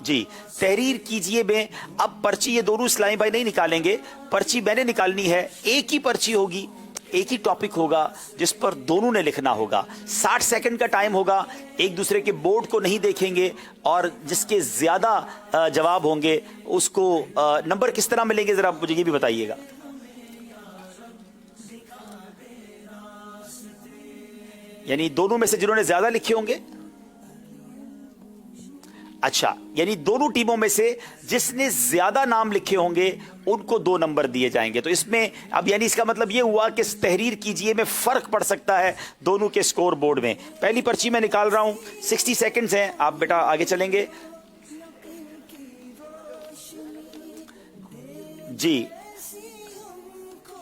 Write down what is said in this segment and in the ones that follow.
جی تحریر کیجئے میں اب پرچی یہ دونوں اسلامی بھائی نہیں نکالیں گے، پرچی میں نے نکالنی ہے، ایک ہی پرچی ہوگی، ایک ہی ٹاپک ہوگا جس پر دونوں نے لکھنا ہوگا، 60 سیکنڈ کا ٹائم ہوگا، ایک دوسرے کے بورڈ کو نہیں دیکھیں گے، اور جس کے زیادہ جواب ہوں گے اس کو نمبر کس طرح ملیں گے ذرا مجھے یہ بھی بتائیے گا۔ یعنی دونوں میں سے جنہوں نے زیادہ لکھے ہوں گے، اچھا یعنی دونوں ٹیموں میں سے جس نے زیادہ نام لکھے ہوں گے ان کو 2 نمبر دیے جائیں گے۔ تو اس میں اب یعنی اس کا مطلب یہ ہوا کہ تحریر کیجئے میں فرق پڑ سکتا ہے دونوں کے سکور بورڈ میں۔ پہلی پرچی میں نکال رہا ہوں، 60 سیکنڈز ہیں، آپ بیٹا آگے چلیں گے جی۔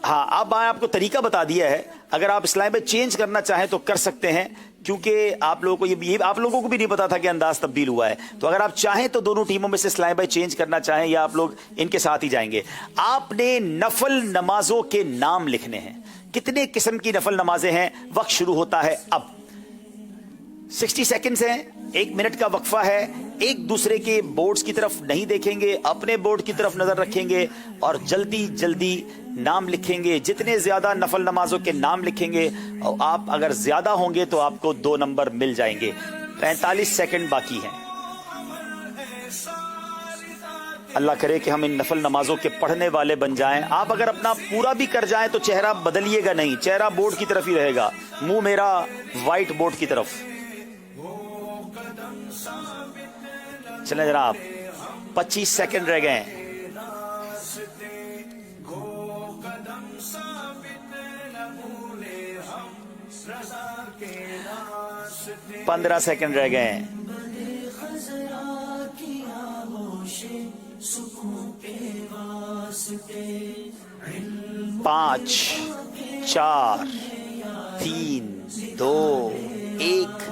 ہاں اب میں آپ کو طریقہ بتا دیا ہے، اگر آپ اسلام میں چینج کرنا چاہیں تو کر سکتے ہیں، کیونکہ آپ لوگوں کو یہ آپ لوگوں کو بھی نہیں پتا تھا کہ انداز تبدیل ہوا ہے، تو اگر آپ چاہیں تو دونوں ٹیموں میں سے اسلام بھائی چینج کرنا چاہیں یا آپ لوگ ان کے ساتھ ہی جائیں گے۔ آپ نے نفل نمازوں کے نام لکھنے ہیں، کتنے قسم کی نفل نمازیں ہیں، وقت شروع ہوتا ہے اب۔ 60 سیکنڈز ہیں، 1 منٹ کا وقفہ ہے، ایک دوسرے کے بورڈز کی طرف نہیں دیکھیں گے، اپنے بورڈ کی طرف نظر رکھیں گے اور جلدی جلدی نام لکھیں گے۔ جتنے زیادہ نفل نمازوں کے نام لکھیں گے اور آپ اگر زیادہ ہوں گے تو آپ کو 2 نمبر مل جائیں گے۔ 45 سیکنڈ باقی ہیں۔ اللہ کرے کہ ہم ان نفل نمازوں کے پڑھنے والے بن جائیں۔ آپ اگر اپنا پورا بھی کر جائیں تو چہرہ بدلیے گا نہیں، چہرہ بورڈ کی طرف ہی رہے گا، منہ میرا وائٹ بورڈ کی طرف۔ چلیں جناب، 25 سیکنڈ رہ گئے ہیں۔ 15 سیکنڈ رہ گئے ہیں۔ 5 4 3 2 1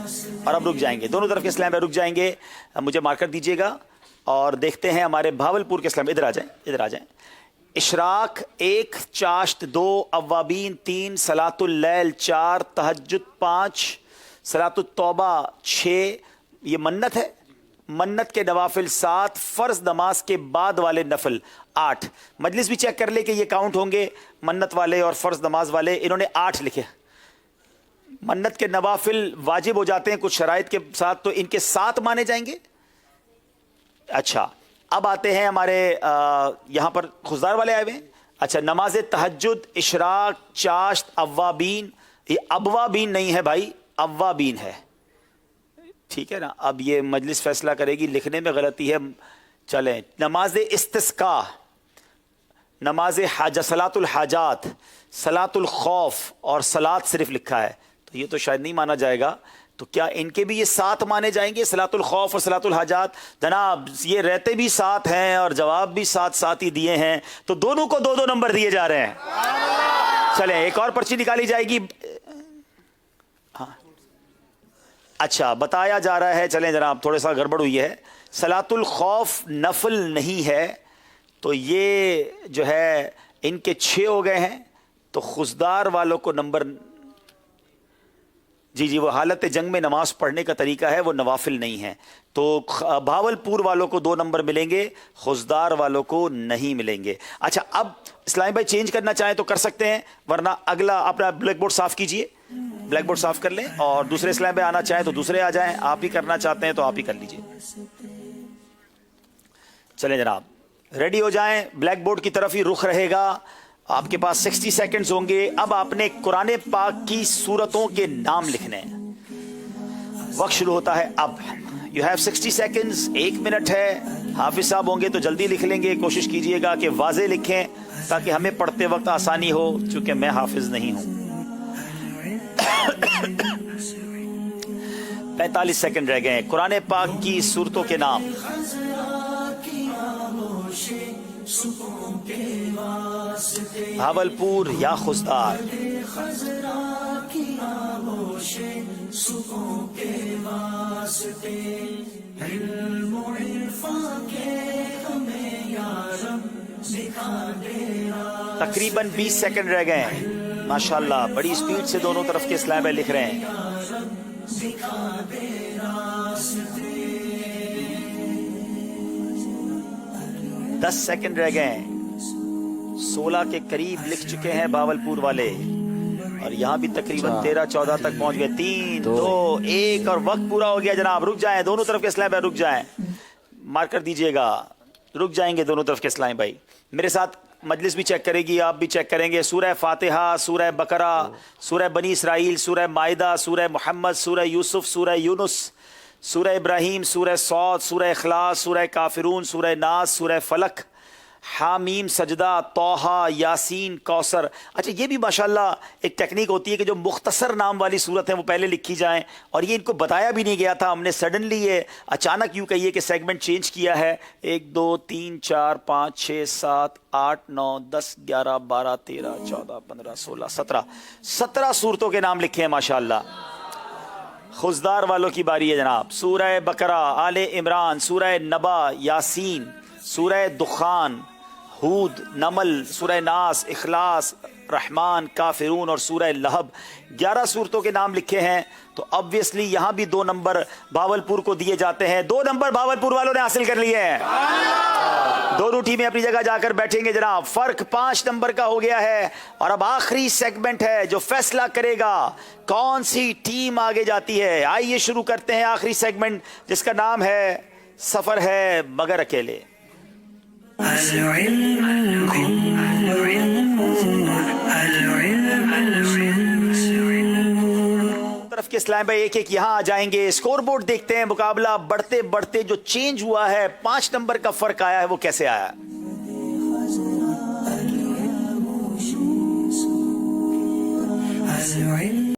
اور اب رک جائیں گے، دونوں طرف کے اسلام رک جائیں گے۔ مجھے مارکر دیجیے گا اور دیکھتے ہیں ہمارے بھاولپور کے اسلام۔ ادھر آ جائیں، ادھر آ جائیں۔ اشراق 1، چاشت 2، اوابین 3، صلاۃ اللیل 4، تہجد 5، صلاۃ التوبہ 6، یہ منت ہے، منت کے نوافل 7، فرض نماز کے بعد والے نفل 8۔ مجلس بھی چیک کر لے کہ یہ کاؤنٹ ہوں گے، منت والے اور فرض نماز والے، انہوں نے 8 لکھے۔ منت کے نوافل واجب ہو جاتے ہیں کچھ شرائط کے ساتھ، تو ان کے 7 مانے جائیں گے۔ اچھا اب آتے ہیں ہمارے یہاں پر خضدار والے آئے ہوئے ہیں۔ اچھا نماز تہجد، اشراق، چاشت، اوابین، یہ اوابین نہیں ہے بھائی، اوابین ہے، ٹھیک ہے نا۔ اب یہ مجلس فیصلہ کرے گی، لکھنے میں غلطی ہے۔ چلیں، نماز استسقاء، نماز صلاۃ الحاجات، صلاۃ الخوف اور صلاۃ صرف لکھا ہے، تو یہ تو شاید نہیں مانا جائے گا۔ تو کیا ان کے بھی یہ 7 مانے جائیں گے، صلاۃ الخوف اور صلاۃ الحاجات؟ جناب یہ رہتے بھی 7 ہیں اور جواب بھی 7 ہی دیے ہیں، تو دونوں کو 2 نمبر دیے جا رہے ہیں۔ چلیں ایک اور پرچی نکالی جائے گی۔ ہاں اچھا بتایا جا رہا ہے، چلیں جناب تھوڑا سا گڑبڑ ہوئی ہے، صلاۃ الخوف نفل نہیں ہے، تو یہ جو ہے ان کے 6 ہو گئے ہیں، تو خضدار والوں کو نمبر جی وہ حالت جنگ میں نماز پڑھنے کا طریقہ ہے، وہ نوافل نہیں ہے، تو بھاولپور والوں کو 2 نمبر ملیں گے، خضدار والوں کو نہیں ملیں گے۔ اچھا اب اسلام بھائی چینج کرنا چاہیں تو کر سکتے ہیں، ورنہ اگلا اپنا بلیک بورڈ صاف کیجئے، بلیک بورڈ صاف کر لیں، اور دوسرے اسلام بھائی آنا چاہیں تو دوسرے آ جائیں، آپ ہی کرنا چاہتے ہیں تو آپ ہی کر لیجئے۔ چلیں جناب ریڈی ہو جائیں، بلیک بورڈ کی طرف ہی رخ رہے گا، آپ کے پاس 60 سیکنڈز ہوں گے۔ اب آپ نے قرآن پاک کی سورتوں کے نام لکھنے ہیں، وقت شروع ہوتا ہے اب۔ یو ہیو 60 سیکنڈز، 1 منٹ ہے۔ حافظ صاحب ہوں گے تو جلدی لکھ لیں گے، کوشش کیجئے گا کہ واضح لکھیں تاکہ ہمیں پڑھتے وقت آسانی ہو، چونکہ میں حافظ نہیں ہوں۔ 45 سیکنڈ رہ گئے ہیں۔ قرآن پاک کی سورتوں کے نام، بھاولپور یا خضدار؟ تقریباً 20 سیکنڈ رہ گئے ہیں۔ ماشاءاللہ بڑی سپیڈ سے دونوں طرف کے اسلام لکھ رہے ہیں۔ 10 سیکنڈ رہ گئے ہیں. 16 کے قریب لکھ چکے ہیں باولپور والے اور یہاں بھی تقریباً 13-14 تک پہنچ گئے. 3 2 1 اور وقت پورا ہو گیا جناب. رک جائیں دونوں طرف کے اسلام بھائی, رک جائیں, مارکر دیجئے گا. رک جائیں گے دونوں طرف کے اسلام بھائی. میرے ساتھ مجلس بھی چیک کرے گی, آپ بھی چیک کریں گے. سورہ فاتحہ, سورہ بقرہ, سورہ بنی اسرائیل, سورہ مائدہ, سورہ محمد, سورہ یوسف, سورہ یونس, سورہ ابراہیم, سورہ صاد, سورہ اخلاص, سورہ کافرون, سورہ ناس, سورہ فلق, حامیم, سجدہ, طٰہٰ, یاسین, کوثر. اچھا یہ بھی ماشاءاللہ ایک ٹیکنیک ہوتی ہے کہ جو مختصر نام والی صورت ہیں وہ پہلے لکھی جائیں, اور یہ ان کو بتایا بھی نہیں گیا تھا. ہم نے سڈنلی یہ اچانک یوں کہیے کہ سیگمنٹ چینج کیا ہے. 1 2 3 4 5 6 7 8 9 10 11 12 13 14 15 16 17 صورتوں کے نام لکھے ہیں ماشاءاللہ. خزدار والوں کی باری ہے جناب. سورہ بقرہ, آل عمران, سورہ نبا, یاسین, سورہ دخان, ہود, نمل, سورہ ناس, اخلاص, رحمان, کافرون اور سورہ لہب. 11 صورتوں کے نام لکھے ہیں. تو obviously یہاں بھی 2 نمبر باولپور کو دیے جاتے ہیں. 2 نمبر باولپور والوں نے حاصل کر لیے ہیں. دونوں ٹیمیں اپنی جگہ جا کر بیٹھیں گے جناب. فرق 5 نمبر کا ہو گیا ہے اور اب آخری سیگمنٹ ہے جو فیصلہ کرے گا کون سی ٹیم آگے جاتی ہے. آئیے شروع کرتے ہیں آخری سیگمنٹ جس کا نام ہے سفر ہے مگر اکیلے. طرف کے اسلام بھائی ایک ایک یہاں آ جائیں گے. اسکور بورڈ دیکھتے ہیں. مقابلہ بڑھتے بڑھتے جو چینج ہوا ہے, 5 نمبر کا فرق آیا ہے, وہ کیسے آیا ہے.